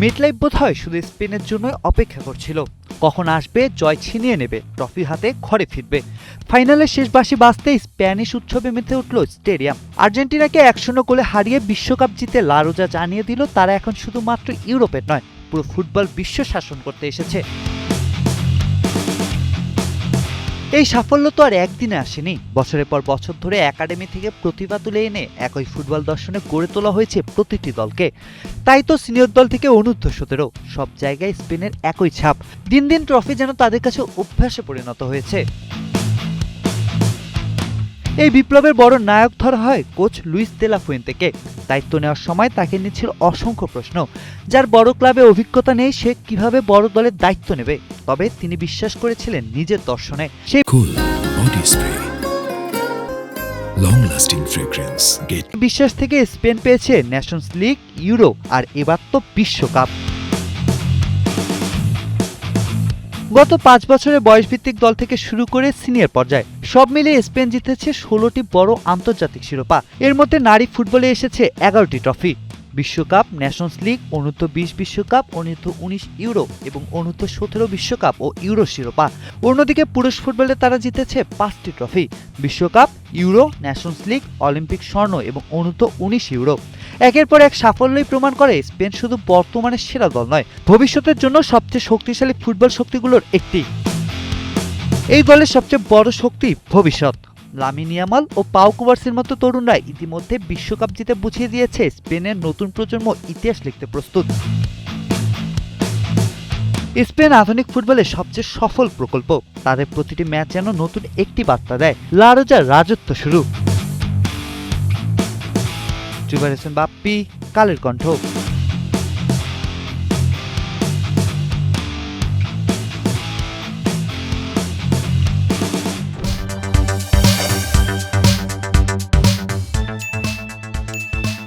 Midlife বোধহয় শুধু স্পেনের জন্যই অপেক্ষা করছিল, কখন আসবে, জয় ছিনিয়ে নেবে, ট্রফি হাতে ঘরে ফিরবে। ফাইনালের শেষ বাঁশি বাজতে স্প্যানিশ উৎসবে মেতে উঠল স্টেডিয়াম। আর্জেন্টিনাকে 1-0 গোলে হারিয়ে বিশ্বকাপ জিতে লা রোজা জানিয়ে দিল তারা এখন শুধুমাত্র ইউরোপের নয়, পুরো ফুটবল বিশ্ব শাসন করতে এসেছে। এই সাফল্য তো আর একদিনে আসেনি, বছরের পর বছর ধরে একাডেমি থেকে প্রতিভা তুলে এনে একই ফুটবল দর্শনে গড়ে তোলা হয়েছে প্রতিটি দলকে। তাই তো সিনিয়র দল থেকে অনূর্ধ্ব-17 সব জায়গায় স্পেনের একই ছাপ। দিন দিন ট্রফি যেন তাদের কাছে অভ্যাসে পরিণত হয়েছে। এই বিপ্লবের বড় নায়ক ধরা হয় কোচ লুইস দে লা ফুয়েন্তেকে। দায়িত্ব নেওয়ার সময় তাকে নিচ্ছিল অসংখ্য প্রশ্ন। যার বড় ক্লাবে অভিজ্ঞতা নেই, সে কিভাবে বড় দলের দায়িত্ব নেবে? তবে তিনি বিশ্বাস করেছিলেন নিজের দর্শনে। সেই বিশ্বাস থেকে স্পেন পেয়েছে নেশনস লিগ, ইউরো আর এবার তো বিশ্বকাপ। গত 5 বছরে বয়সভিত্তিক দল থেকে শুরু করে সিনিয়র পর্যায়ে সব মিলিয়ে স্পেন জিতেছে 16টি বড় আন্তর্জাতিক শিরোপা। এর মধ্যে নারী ফুটবলে এসেছে 11টি ট্রফি। বিশ্বকাপ, নেশনস লিগ, অনূর্ধ্ব-20 বিশ্বকাপ, অনূর্ধ্ব-19 ইউরো এবং অনূর্ধ্ব-17 বিশ্বকাপ ও ইউরো শিরোপা। অন্যদিকে পুরুষ ফুটবলে তারা জিতেছে 5টি ট্রফি: বিশ্বকাপ, ইউরো, নেশনস লিগ, অলিম্পিক স্বর্ণ এবং অনূর্ধ্ব-19 ইউরো। একের পর এক সাফল্যই প্রমাণ করে স্পেন শুধু বর্তমানের সেরা দল নয়, ভবিষ্যতের জন্য সবচেয়ে শক্তিশালী ফুটবল শক্তিগুলোর একটি। এই দলের সবচেয়ে বড় শক্তি ভবিষ্যৎ। লামিন ইয়ামাল ও পাও কুবার্সির মতো তরুণরা ইতিমধ্যে বিশ্বকাপ জিতে বুঝিয়ে দিয়েছে স্পেনের নতুন প্রজন্ম ইতিহাস লিখতে প্রস্তুত। স্পেন আধুনিক ফুটবলের সবচেয়ে সফল প্রকল্প। তাদের প্রতিটি ম্যাচ যেন নতুন একটি বার্তা দেয়, লা রোজার রাজত্ব শুরু। জুবাইর হোসেন বাপ্পি, কালের কণ্ঠ।